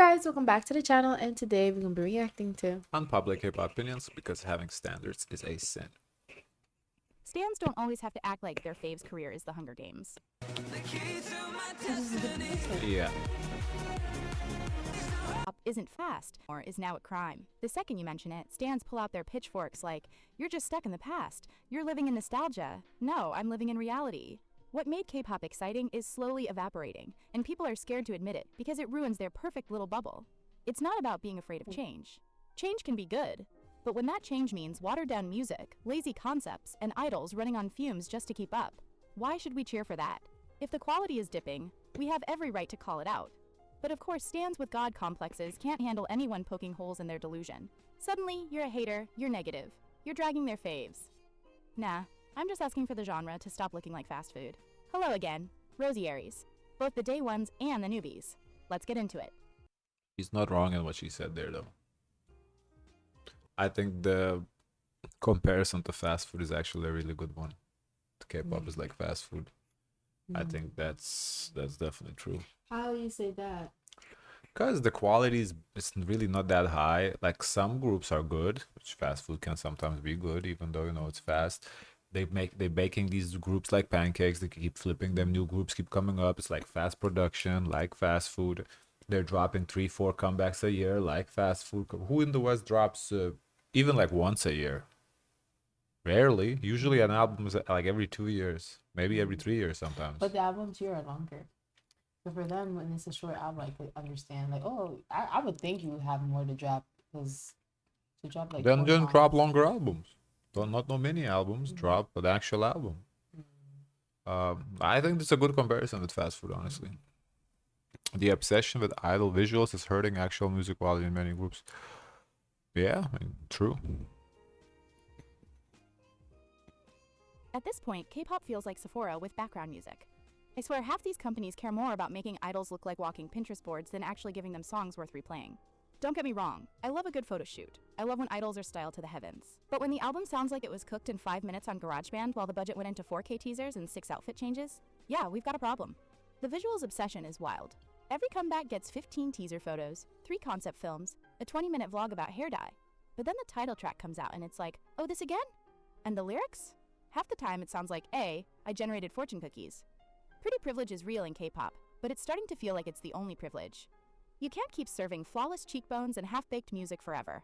guys, welcome back to the channel, and today we're gonna be reacting to Unpopular Kpop opinions because having standards is a sin. Stans don't always have to act like their fave's career is the Hunger Games. Yeah. Pop isn't fast or is now a crime. The second you mention it, Stans pull out their pitchforks like, you're just stuck in the past. You're living in nostalgia. No, I'm living in reality. What made K-pop exciting is slowly evaporating, and people are scared to admit it because it ruins their perfect little bubble. It's not about being afraid of change. Change can be good, but when that change means watered-down music, lazy concepts, and idols running on fumes just to keep up, why should we cheer for that? If the quality is dipping, we have every right to call it out. But of course, stans with God complexes can't handle anyone poking holes in their delusion. Suddenly, you're a hater, you're negative, you're dragging their faves. Nah, I'm just asking for the genre to stop looking like fast food. Hello again, Rosie Aries. Both the day ones and the newbies. Let's get into it. She's not wrong in what she said there, though. I think the comparison to fast food is actually a really good one. K-pop is like fast food. I think that's definitely true. how you say that. Because the quality is really not that high. Like some groups are good, which fast food can sometimes be good, even though it's fast. They're baking these groups like pancakes. They keep flipping them. New groups keep coming up. It's like fast production, like fast food. They're dropping 3-4 comebacks a year, like fast food. Who in the West drops even like once a year? Rarely. Usually an album is like every 2 years, maybe every 3 years sometimes. But the albums here are longer. But for them, when it's a short album, I could understand. Like, oh, I would think you would have more to drop because to drop like. Then 4 just drop songs. longer albums. Don't not no mini albums. Drop an actual album. I think it's a good comparison with fast food, honestly. The obsession with idol visuals is hurting actual music quality in many groups. Yeah, true. At this point, K-pop feels like Sephora with background music. I swear half these companies care more about making idols look like walking Pinterest boards than actually giving them songs worth replaying. Don't get me wrong, I love a good photo shoot. I love when idols are styled to the heavens. But when the album sounds like it was cooked in 5 minutes on GarageBand while the budget went into 4K teasers and 6 outfit changes, yeah, we've got a problem. The visuals obsession is wild. Every comeback gets 15 teaser photos, 3 concept films, a 20-minute vlog about hair dye. But then the title track comes out and it's like, oh, this again? And the lyrics? Half the time it sounds like, A, I generated fortune cookies. Pretty privilege is real in K-pop, but it's starting to feel like it's the only privilege. You can't keep serving flawless cheekbones and half-baked music forever.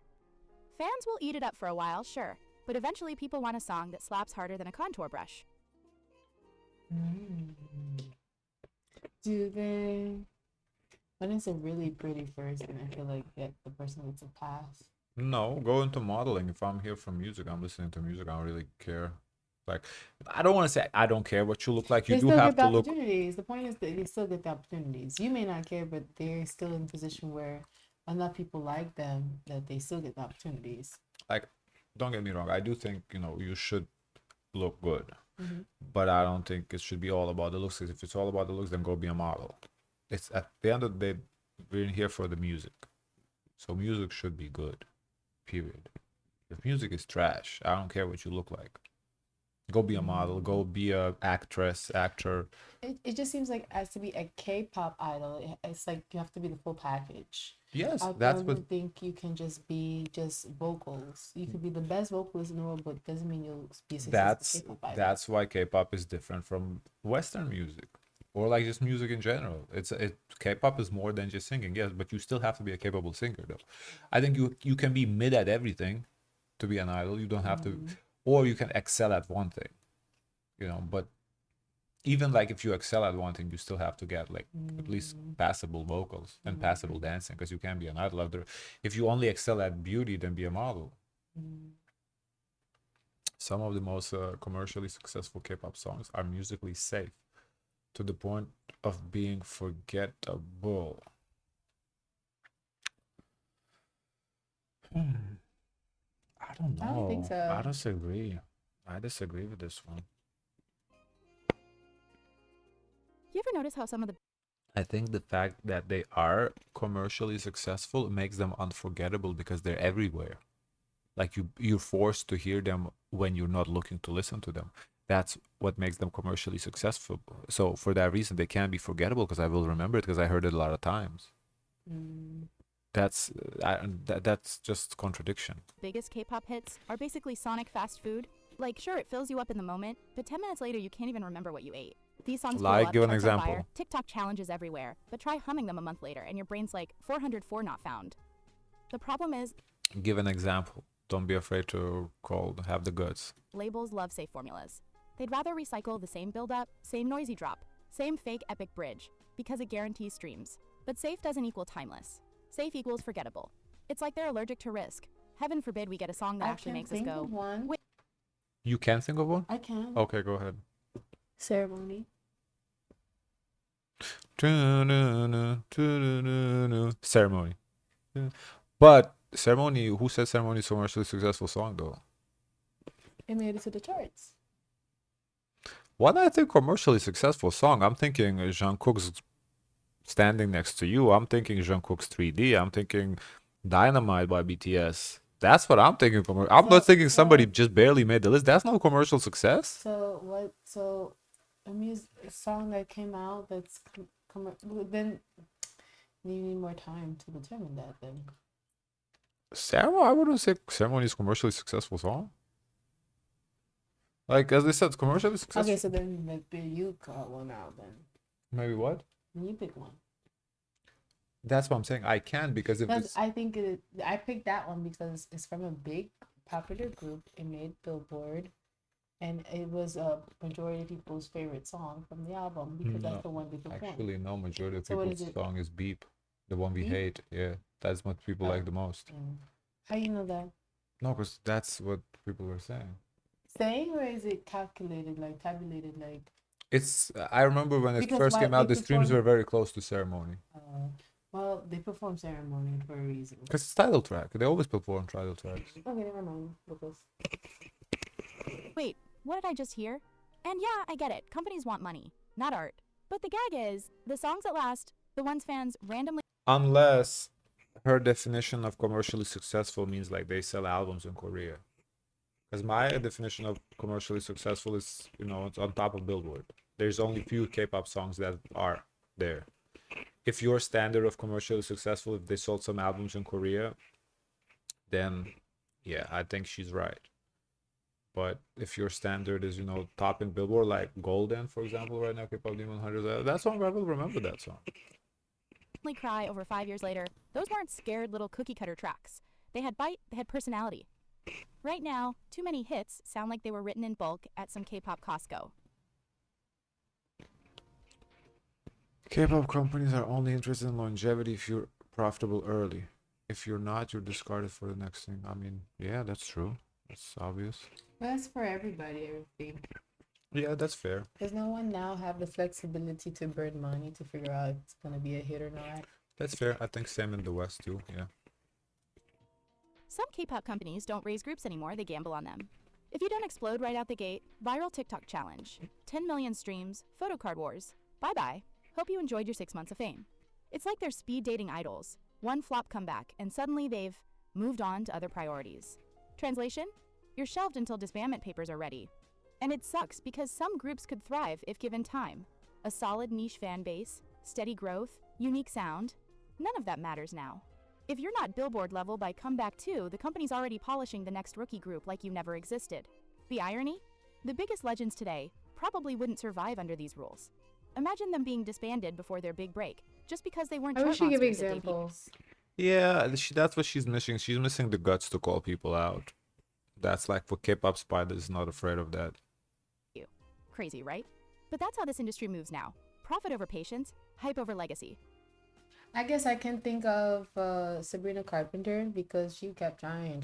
Fans will eat it up for a while, sure, but eventually people want a song that slaps harder than a contour brush. Do they? When it's a really pretty person, I feel like that the person gets a pass. No, go into modeling. If I'm here for music, I'm listening to music. I don't really care. Like, I don't want to say I don't care what you look like. You They do still have get the to look. opportunities. The point is that they still get the opportunities. You may not care, but they're still in a position where enough people like them that they still get the opportunities. Like, don't get me wrong. I do think you should look good, but I don't think it should be all about the looks. 'Cause if it's all about the looks, then go be a model. It's at the end of the day, we're in here for the music, so music should be good. Period. If music is trash, I don't care what you look like. Go be a model. Go be a actress, actor. It just seems like as to be a K-pop idol, it's like you have to be the full package. Yes, I that's don't what. think you can just be just vocals. You could be the best vocalist in the world, but doesn't mean you'll be a successful K-pop idol. That's why K-pop is different from Western music, or like just music in general. K-pop is more than just singing, yes, but you still have to be a capable singer, though. I think you can be mid at everything to be an idol. You don't have to, or you can excel at one thing, But even like if you excel at one thing, you still have to get like at least passable vocals and passable dancing, because you can't be an idol after. If you only excel at beauty, then be a model. Some of the most commercially successful K-pop songs are musically safe to the point of being forgettable. I don't know. I don't think so. I disagree. I disagree with this one. You ever notice how some of the I think the fact that they are commercially successful makes them unforgettable because they're everywhere. Like you're forced to hear them when you're not looking to listen to them. That's what makes them commercially successful. So for that reason, they can't be forgettable because I will remember it because I heard it a lot of times. that's just contradiction. biggest K-pop hits are basically sonic fast food. Like, sure, it fills you up in the moment, but 10 minutes later, you can't even remember what you ate. These songs blow Like, up, give an charts on fire, example. TikTok challenges everywhere, but try humming them a month later, and your brain's like, 404 not found. The problem is, Give an example. Don't be afraid to have the guts. labels love safe formulas. They'd rather recycle the same build-up, same noisy drop, same fake epic bridge, because it guarantees streams. But safe doesn't equal timeless. Safe equals forgettable. It's like they're allergic to risk. Heaven forbid we get a song that I actually can makes us think go, of one. "Wait." You can think of one? I can. Okay, go ahead. Ceremony. Ceremony. But Ceremony, who said Ceremony is a commercially successful song though? It made it to the charts. When I think commercially successful song, I'm thinking Jungkook's Standing Next to You. I'm thinking Jungkook's 3D. I'm thinking Dynamite by BTS. That's what I'm thinking. I'm not thinking somebody just barely made the list. That's not commercial success. So what? So a song that came out that's then you need more time to determine that. Then Ceremony, I wouldn't say Ceremony is a commercially successful song. Like, as I said, commercially successful. okay, so then maybe you got one out then. Maybe what? You pick one. That's what I'm saying. I can because if Because it's I think I picked that one because it's from a big popular group. It made Billboard, and it was a majority of people's favorite song from the album because that's the one they performed. actually no majority of So what people's is it? song is Beep, the one we Beep? hate. Yeah, that's what people Oh. like the most. How you know that? No, because that's what people were saying. Saying, or is it calculated, like tabulated, like? It's I remember when it Because first why came out, they the streams perform- were very close to Ceremony Well, they perform Ceremony for a reason. because it's title track. They always perform title tracks. Okay, never mind. Because Wait, what did I just hear? And yeah, I get it. Companies want money, not art. But the gag is, the songs that last, the ones fans randomly Unless her definition of commercially successful means like they sell albums in Korea. Because my definition of commercially successful is, it's on top of Billboard. There's only few K-pop songs that are there. If your standard of commercially successful, if they sold some albums in Korea, then yeah, I think she's right. But if your standard is, topping Billboard, like Golden, for example, right now, K-pop Demon Hunters, that song, I will remember that song. cry over 5 years later, those weren't scared little cookie cutter tracks. They had bite, they had personality. Right now, too many hits sound like they were written in bulk at some K-pop Costco. K-pop companies are only interested in longevity if you're profitable early. If you're not, you're discarded for the next thing. I mean, yeah, that's true. That's obvious. that's for everybody, everything. Yeah, that's fair. Does no one now have the flexibility to burn money to figure out if it's gonna be a hit or not? That's fair. I think same in the West too. Yeah. Some K-pop companies don't raise groups anymore, they gamble on them. If you don't explode right out the gate, viral TikTok challenge, 10 million streams, photo card wars, bye-bye. Hope you enjoyed your 6 months of fame. It's like they're speed dating idols. One flop comeback, and suddenly they've moved on to other priorities. Translation? You're shelved until disbandment papers are ready. And it sucks because some groups could thrive if given time. A solid niche fan base, steady growth, unique sound. None of that matters now. If you're not Billboard level by Comeback 2, the company's already polishing the next rookie group like you never existed. The irony? The biggest legends today probably wouldn't survive under these rules. Imagine them being disbanded before their big break, just because they weren't I chart wish you give monsters at debut. examples. Yeah, that's what she's missing. She's missing the guts to call people out. That's like what K-pop Spider is not afraid of that. Crazy, right? But that's how this industry moves now. Profit over patience, hype over legacy. I guess I can think of Sabrina Carpenter because she kept trying.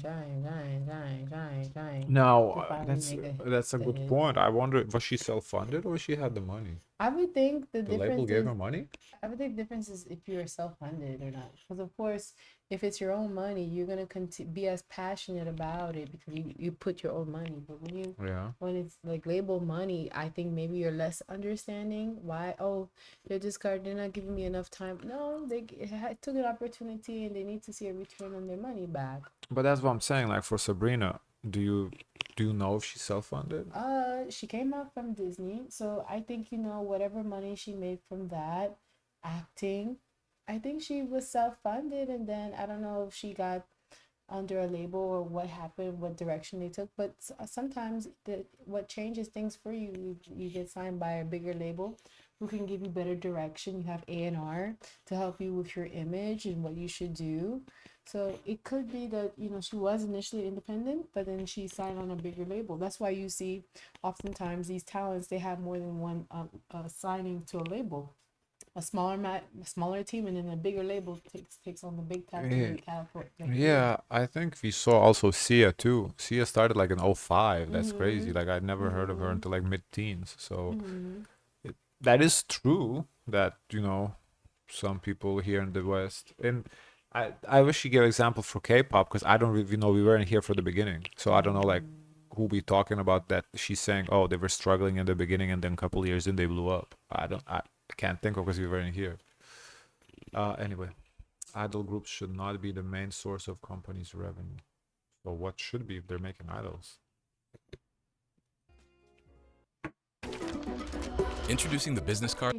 No, finally that's make a that's a good hit. point. I wonder, was she self-funded or she had the money? I would think the The label difference gave is her money? I would think the difference is if you're self-funded or not. Because of course, if it's your own money, you're gonna be as passionate about it because you put your own money. But Yeah. when it's like label money, I think maybe you're less understanding why. Oh, they're not giving me enough time. No, they took an opportunity and they need to see a return on their money back. But that's what I'm saying. Like for Sabrina, do you know if she's self-funded? She came out from Disney, so I think whatever money she made from that acting, I think she was self-funded, and then I don't know if she got under a label or what happened, what direction they took. But sometimes what changes things for you, you get signed by a bigger label who can give you better direction. You have A&R to help you with your image and what you should do. So it could be that, she was initially independent, but then she signed on a bigger label. That's why you see oftentimes these talents, they have more than one signing to a label. A smaller team, and then a bigger label takes on the big tag team Yeah. like California, like Yeah, I think we saw also Sia too. Sia started like in '05. That's crazy. Mhm. Like I'd never heard of her Mhm. until like mid-teens. So Mhm. that is true that, some people here in the West, and I wish you gave example for K-pop because I don't really know, we weren't here for the beginning. So I don't know like who we talking about that she's saying, oh, they were struggling in the beginning and then a couple years in they blew up. I can't think of because we weren't here. Anyway, idol groups should not be the main source of companies' revenue. So what should be if they're making idols? Introducing the business card.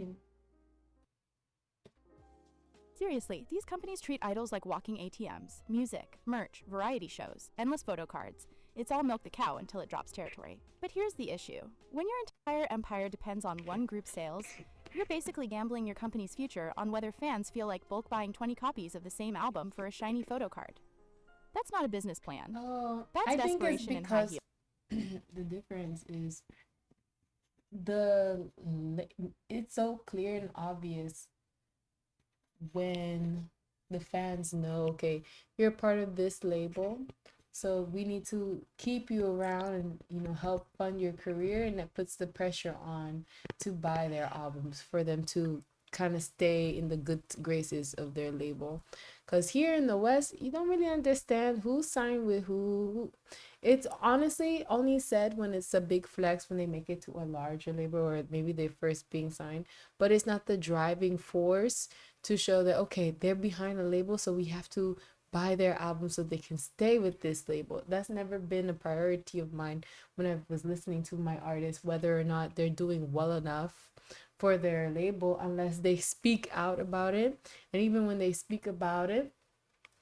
Seriously, these companies treat idols like walking ATMs. Music, merch, variety shows, endless photo cards. It's all milk the cow until it drops territory. But here's the issue. When your entire empire depends on one group's sales, you're basically gambling your company's future on whether fans feel like bulk buying 20 copies of the same album for a shiny photo card. That's not a business plan. Oh, That's I think it's desperation in high because heels. the difference is the it's so clear and obvious when the fans know, okay, you're part of this label, so we need to keep you around and, help fund your career, and that puts the pressure on to buy their albums for them to kind of stay in the good graces of their label. Because here in the West, you don't really understand who signed with who. It's honestly only said when it's a big flex, when they make it to a larger label or maybe they're first being signed, but it's not the driving force to show that, okay, they're behind a label, so we have to buy their album so they can stay with this label. That's never been a priority of mine when I was listening to my artists, whether or not they're doing well enough for their label, unless they speak out about it. And even when they speak about it,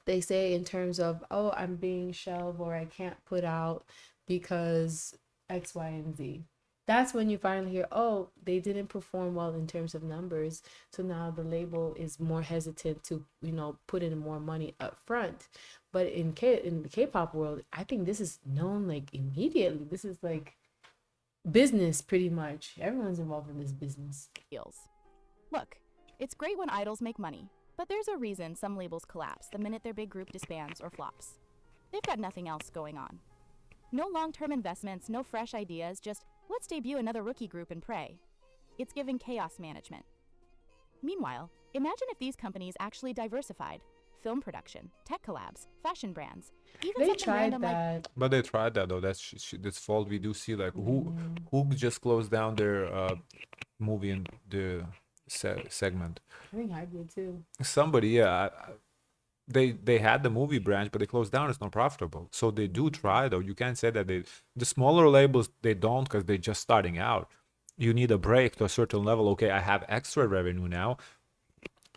they say in terms of, oh, I'm being shelved or I can't put out because X, Y, and Z. That's when you finally hear, oh, they didn't perform well in terms of numbers. So now the label is more hesitant to, put in more money up front. But in the K-pop world, I think this is known like immediately. This is like business pretty much. Everyone's involved in this business. Look, it's great when idols make money, but there's a reason some labels collapse the minute their big group disbands or flops. They've got nothing else going on. No long-term investments, no fresh ideas, just let's debut another rookie group and pray. It's giving chaos management. Meanwhile, imagine if these companies actually diversified. Film production, tech collabs, fashion brands, even They something tried random like that. But they tried that though. That's this fault. We do see like who just closed down their movie in the segment. I think I did too. Somebody, yeah. They had the movie branch, but they closed down. It's not profitable. So they do try though. You can't say that the smaller labels they don't because they're just starting out. You need a break to a certain level. Okay, I have extra revenue now.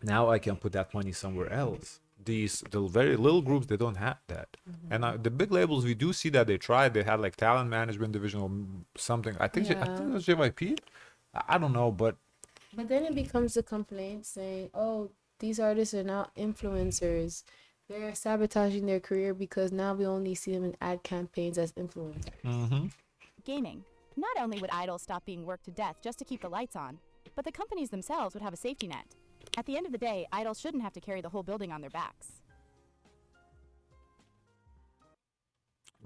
Now I can put that money somewhere else. The very little groups they don't have that, and the big labels we do see that they tried. They had like talent management division or something. I think it Yeah. was JYP. I don't know, but But then it becomes a complaint saying, oh, these artists are now influencers. They're sabotaging their career because now we only see them in ad campaigns as influencers. gaming. Not only would idols stop being worked to death just to keep the lights on, but the companies themselves would have a safety net. At the end of the day, idols shouldn't have to carry the whole building on their backs.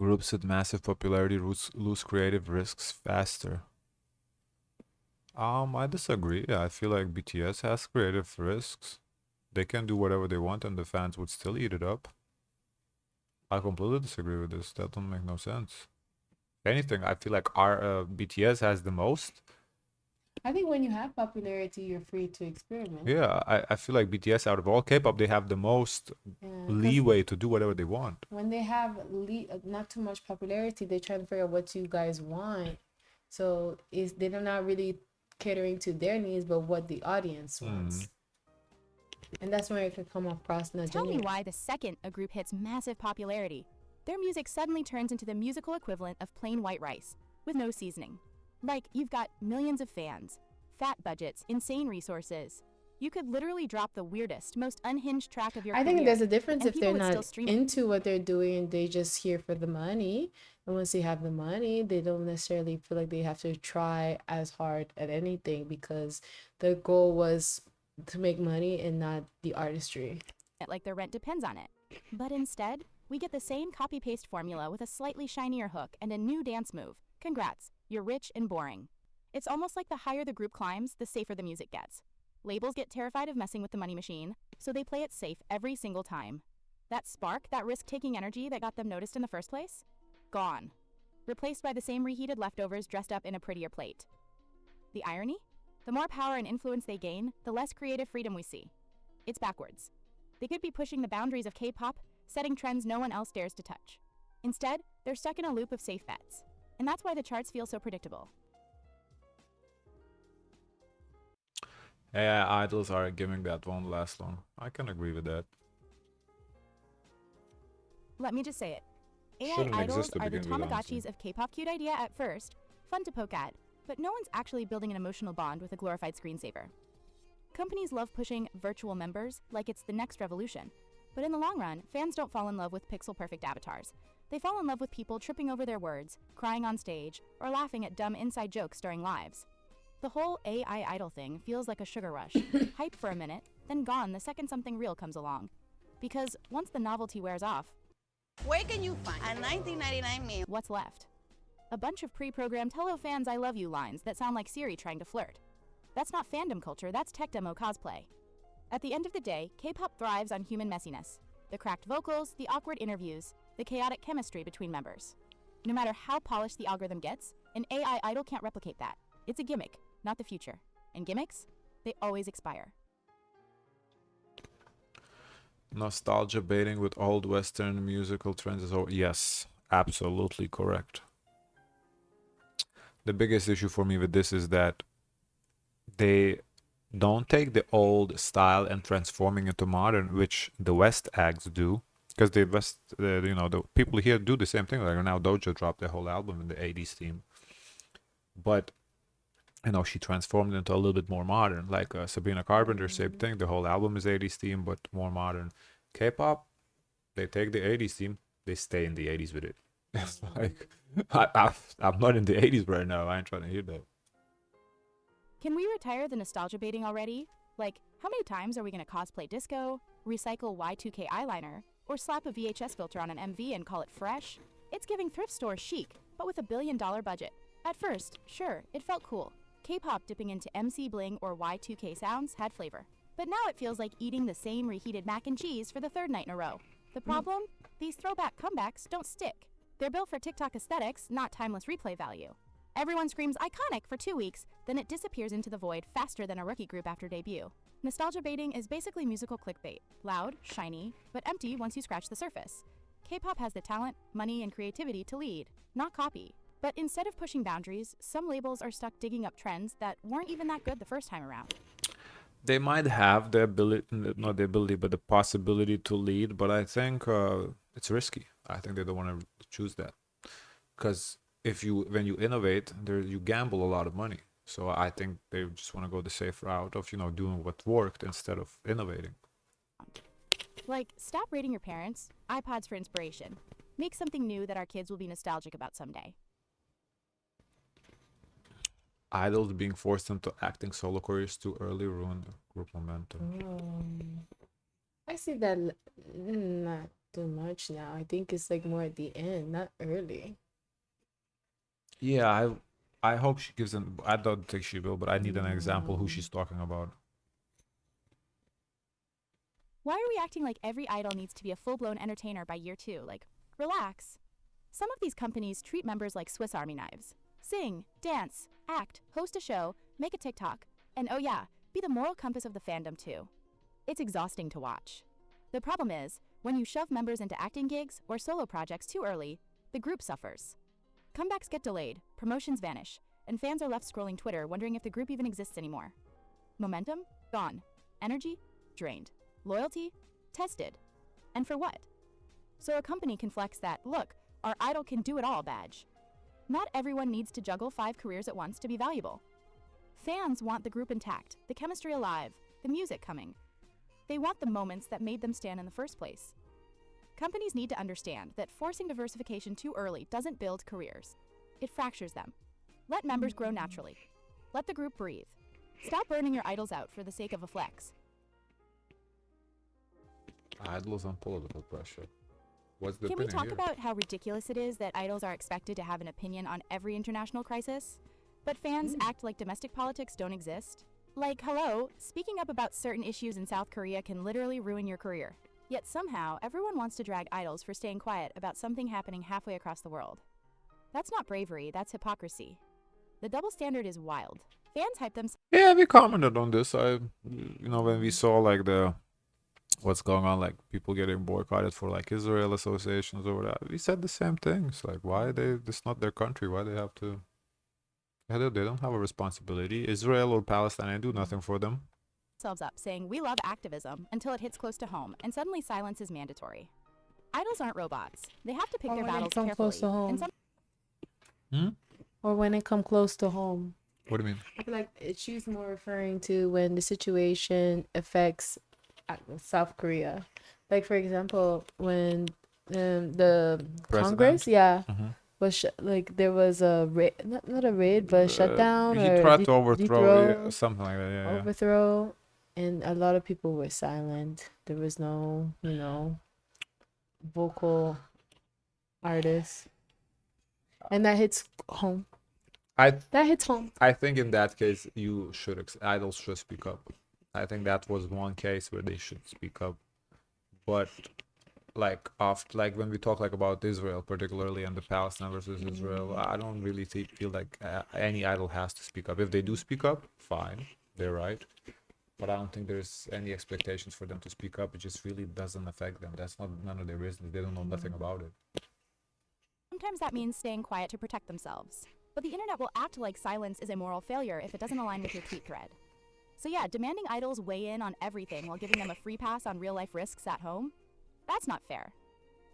groups with massive popularity lose creative risks faster. I disagree. I feel like BTS has creative risks. They can do whatever they want, and the fans would still eat it up. I completely disagree with this. That don't make no sense. If anything, I feel like our BTS has the most. I think when you have popularity, you're free to experiment. Yeah, I feel like BTS out of all K-pop, they have the most Yeah, 'cause leeway to do whatever they want. when they have not too much popularity, they're trying to figure out what you guys want. So they're not really catering to their needs, but what the audience wants. and that's where it could come across not Tell me genuine. why the second a group hits massive popularity, their music suddenly turns into the musical equivalent of plain white rice, with no seasoning. Like, you've got millions of fans, fat budgets, insane resources. You could literally drop the weirdest, most unhinged track of your I career, think there's a difference and if people they're would still not stream it. into what they're doing and they just here for the money. And once they have the money, they don't necessarily feel like they have to try as hard at anything because the goal was to make money and not the artistry. Like their rent depends on it. But instead, we get the same copy-paste formula with a slightly shinier hook and a new dance move. Congrats, you're rich and boring. It's almost like the higher the group climbs, the safer the music gets. Labels get terrified of messing with the money machine, so they play it safe every single time. That spark, that risk-taking energy that got them noticed in the first place? Gone. Replaced by the same reheated leftovers dressed up in a prettier plate. The irony? The more power and influence they gain, the less creative freedom we see. It's backwards. They could be pushing the boundaries of K-pop, setting trends no one else dares to touch. Instead, they're stuck in a loop of safe bets. And that's why the charts feel so predictable. AI idols are a gimmick that won't last long. I can agree with that. Let me just say it. AI Shouldn't idols exist to are the begin with, honestly. Tamagotchis of K-pop cute idea at first, fun to poke at, but no one's actually building an emotional bond with a glorified screensaver. Companies love pushing virtual members like it's the next revolution. But in the long run, fans don't fall in love with pixel-perfect avatars. They fall in love with people tripping over their words, crying on stage, or laughing at dumb inside jokes during lives. The whole AI idol thing feels like a sugar rush, hype for a minute, then gone the second something real comes along. Because once the novelty wears off, Where can you find a 1999 meal? what's left? A bunch of pre-programmed "Hello fans, I love you" lines that sound like Siri trying to flirt. That's not fandom culture, that's tech demo cosplay. At the end of the day, K-pop thrives on human messiness. The cracked vocals, the awkward interviews, the chaotic chemistry between members. No matter how polished the algorithm gets, an AI idol can't replicate that. It's a gimmick, not the future. And gimmicks, they always expire. Nostalgia baiting with old Western musical trends is over. Yes, absolutely correct. The biggest issue for me with this is that they don't take the old style and transforming into modern, which the West acts do. Because the West, the people here do the same thing. Like now, Doja dropped their whole album in the '80s theme, but she transformed it into a little bit more modern. Like Sabrina Carpenter, same thing. The whole album is '80s theme, but more modern. K-pop, they take the '80s theme, they stay in the '80s with it. It's like I'm not in the '80s right now. I ain't trying to hear that. Can we retire the nostalgia baiting already? Like, how many times are we gonna cosplay disco, recycle Y2K eyeliner, or slap a VHS filter on an MV and call it fresh? It's giving thrift store chic, but with $1 billion budget. At first, sure, it felt cool. K-pop dipping into MC Bling or Y2K sounds had flavor. But now it feels like eating the same reheated mac and cheese for the third night in a row. The problem? These throwback comebacks don't stick. They're built for TikTok aesthetics, not timeless replay value. Everyone screams iconic for 2 weeks, then it disappears into the void faster than a rookie group after debut. Nostalgia baiting is basically musical clickbait. Loud, shiny, but empty once you scratch the surface. K-pop has the talent, money, and creativity to lead, not copy. But instead of pushing boundaries, some labels are stuck digging up trends that weren't even that good the first time around. They might have the ability, not the ability, but the possibility to lead, but I think it's risky. I think they don't want to choose that. Because when you innovate, you gamble a lot of money. So I think they just want to go the safe route of, doing what worked instead of innovating. Like, stop rating your parents, iPods for inspiration. Make something new that our kids will be nostalgic about someday. Idols being forced into acting solo careers too early ruined group momentum. I see that not too much now. I think it's like more at the end, not early. Yeah, I hope she gives an. I don't think she will, but I need an example who she's talking about. Why are we acting like every idol needs to be a full-blown entertainer by year 2? Like, relax. Some of these companies treat members like Swiss Army knives. Sing, dance, act, host a show, make a TikTok, and oh yeah, be the moral compass of the fandom too. It's exhausting to watch. The problem is, when you shove members into acting gigs or solo projects too early, the group suffers. Comebacks get delayed, promotions vanish, and fans are left scrolling Twitter wondering if the group even exists anymore. Momentum? Gone. Energy? Drained. Loyalty? Tested. And for what? So a company can flex that, look, our idol can do it all badge. Not everyone needs to juggle 5 careers at once to be valuable. Fans want the group intact, the chemistry alive, the music coming. They want the moments that made them stand in the first place. Companies need to understand that forcing diversification too early doesn't build careers. It fractures them. Let members grow naturally. Let the group breathe. Stop burning your idols out for the sake of a flex. Idols and political pressure. What's the Can we opinion talk here? about how ridiculous it is that idols are expected to have an opinion on every international crisis? But fans act like domestic politics don't exist? Like, hello, speaking up about certain issues in South Korea can literally ruin your career. Yet somehow, everyone wants to drag idols for staying quiet about something happening halfway across the world. That's not bravery, that's hypocrisy. The double standard is wild. Fans hype themselves. Yeah, we commented on this. When we saw like what's going on, like people getting boycotted for like Israel associations or whatever, we said the same things. Like, why this not their country? Why they have to? They don't have a responsibility. Israel or Palestine do nothing for them. Up saying we love activism until it hits close to home and suddenly silence is mandatory. Idols aren't robots. They have to pick Or their when it battles come carefully. close to home. And some Or when it come close to home. What do you mean? I feel like she's more referring to when the situation affects South Korea. Like, for example, when the Congress, was like there was a raid, not a raid, but shutdown He or tried to overthrow, dethrow, something like that. Yeah. overthrow, and a lot of people were silent. There was no, vocal artists, and that hits home. That hits home. I think in that case, idols should speak up. I think that was one case where they should speak up. But like when we talk like about Israel particularly and the Palestine versus Israel, I don't really feel like any idol has to speak up. If they do speak up, fine, they're right. But I don't think there's any expectations for them to speak up. It just really doesn't affect them. That's none of their business. They don't know nothing about it. Sometimes that means staying quiet to protect themselves. But the internet will act like silence is a moral failure if it doesn't align with your tweet thread. So yeah, demanding idols weigh in on everything while giving them a free pass on real-life risks at home? That's not fair.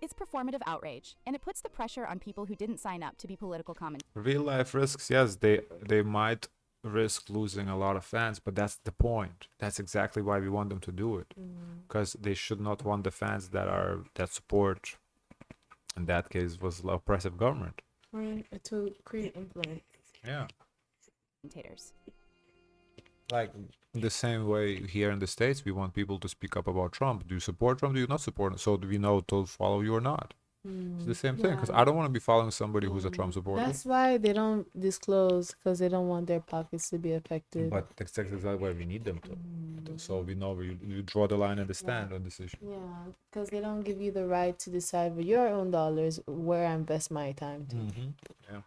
It's performative outrage, and it puts the pressure on people who didn't sign up to be political commentators. Real life risks, yes, they might risk losing a lot of fans, but that's the point. That's exactly why we want them to do it, because they should not want the fans that support. In that case, was the oppressive government. To create influence. Yeah. Like the same way here in the States, we want people to speak up about Trump. Do you support Trump? Do you not support him? So do we know to follow you or not? It's the same thing, because I don't want to be following somebody who's a Trump supporter. That's why they don't disclose, because they don't want their pockets to be affected. But that's exactly why we need them to. So we know where you draw the line and the stand on this issue. Yeah, because they don't give you the right to decide with your own dollars where I invest my time to. Yeah.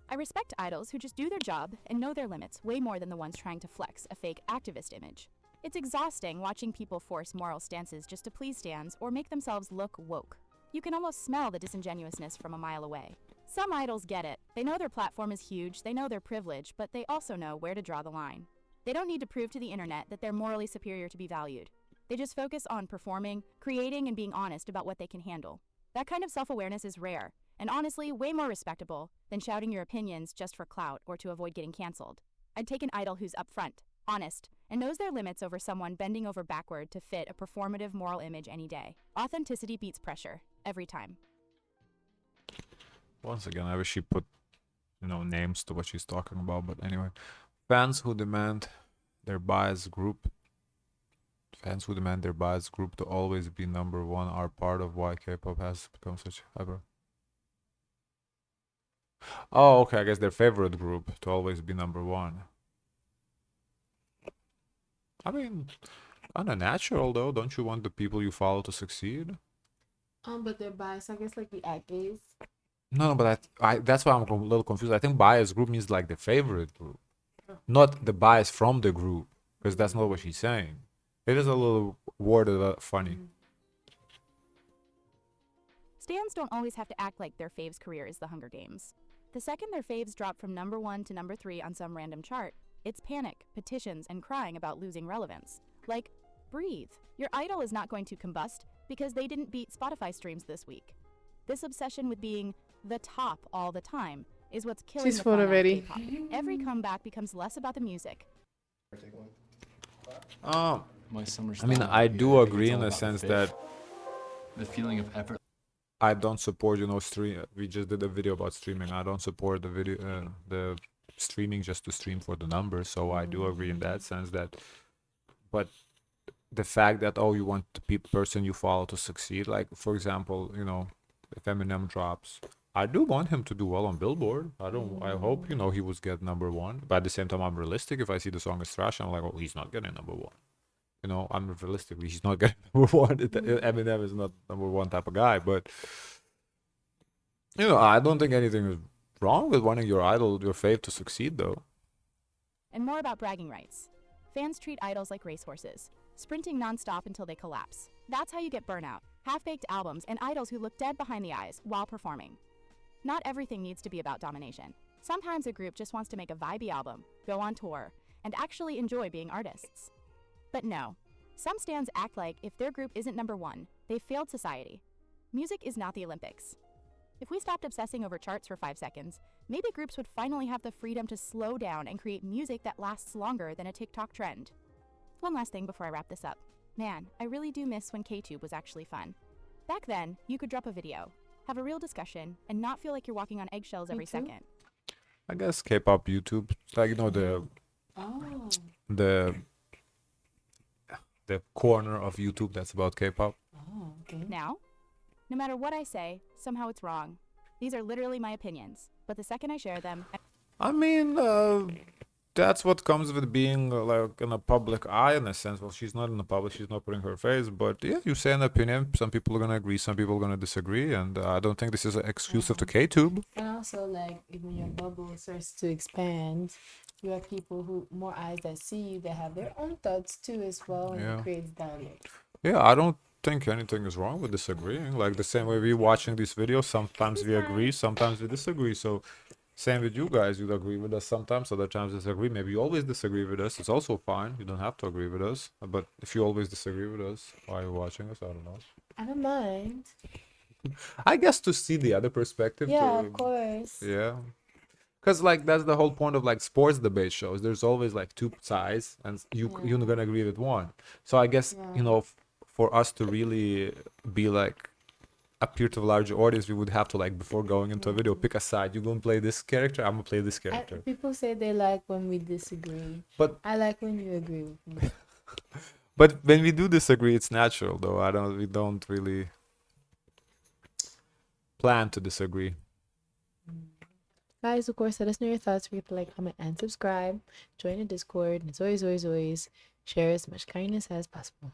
I respect idols who just do their job and know their limits way more than the ones trying to flex a fake activist image. It's exhausting watching people force moral stances just to please stans or make themselves look woke. You can almost smell the disingenuousness from a mile away. Some idols get it. They know their platform is huge, they know their privilege, but they also know where to draw the line. They don't need to prove to the internet that they're morally superior to be valued. They just focus on performing, creating, and being honest about what they can handle. That kind of self-awareness is rare, and honestly, way more respectable than shouting your opinions just for clout or to avoid getting canceled. I'd take an idol who's upfront, honest, and knows their limits over someone bending over backward to fit a performative moral image any day. Authenticity beats pressure, every time. Once again, I wish she put, names to what she's talking about. But anyway, fans who demand their biased group to always be number one are part of why K-pop has become such hyper. Oh, okay, I guess their favorite group to always be number one. I mean, unnatural though. Don't you want the people you follow to succeed? But they're biased. I guess like the actors. No, but that's why I'm a little confused. I think bias group means like the favorite group, not the bias from the group, because that's not what she's saying. It is a little worded funny. Stans don't always have to act like their fave's career is the Hunger Games. The second their faves drop from number 1 to number 3 on some random chart, It's panic, petitions, and crying about losing relevance. Like, breathe. Your idol is not going to combust because they didn't beat Spotify streams this week. This obsession with being the top all the time is what's killing She's the full fun out of already. K-pop. Every comeback becomes less about the music. My summer I mean, style I here, do it's agree all in the about sense fit, that the feeling of effort. I don't support, stream. We just did a video about streaming. I don't support the streaming just to stream for the numbers. So I do agree in that sense that, but the fact that you want the person you follow to succeed, like for example, if Eminem drops, I do want him to do well on Billboard. I hope he would get number one. But at the same time, I'm realistic. If I see the song is trash, I'm like, oh, he's not getting number one. I'm realistically, he's not getting number one. Eminem is not number one type of guy. But I don't think anything is wrong with wanting your idol, your fave, to succeed, though. And more about bragging rights. Fans treat idols like racehorses, sprinting nonstop until they collapse. That's how you get burnout, half-baked albums, and idols who look dead behind the eyes while performing. Not everything needs to be about domination. Sometimes a group just wants to make a vibey album, go on tour, and actually enjoy being artists. But no, some stans act like if their group isn't number one, they've failed society. Music is not the Olympics. If we stopped obsessing over charts for 5 seconds, maybe groups would finally have the freedom to slow down and create music that lasts longer than a TikTok trend. One last thing before I wrap this up. Man, I really do miss when KTube was actually fun. Back then, you could drop a video, have a real discussion, and not feel like you're walking on eggshells every too. second. I guess K-pop YouTube, like the Oh. the the corner of YouTube that's about K-pop. Oh, okay. Now, no matter what I say, somehow it's wrong. These are literally my opinions, but the second I share them, I mean, that's what comes with being like in a public eye in a sense. Well, she's not in the public, she's not putting her face, but yeah, you say an opinion. Some people are gonna agree, some people are gonna disagree, and I don't think this is exclusive to KTube. And also, like, when your bubble starts to expand, you have people who more eyes that see you that have their own thoughts too as well, and Yeah. it creates dialogue. Yeah, I don't think anything is wrong with disagreeing. Like the same way we watching these videos, sometimes we agree, sometimes we disagree. So same with you guys, you'd agree with us sometimes, other times disagree. Maybe you always disagree with us. It's also fine. You don't have to agree with us. But if you always disagree with us, why are you watching us? I don't know. I don't mind. I guess to see the other perspective. Yeah, of course. Yeah. Because like that's the whole point of like sports debate shows. There's always like two sides, and you're not gonna agree with one. So I guess for us to really be like appear to a larger audience, we would have to like before going into a video pick a side. You're gonna play this character. I'm gonna play this character. People say they like when we disagree, But I like when you agree with me. but when we do disagree, it's natural though. We don't really plan to disagree. Guys, of course, let us know your thoughts. Forget to like, comment, and subscribe. Join the Discord. And as always, always, always, share as much kindness as possible.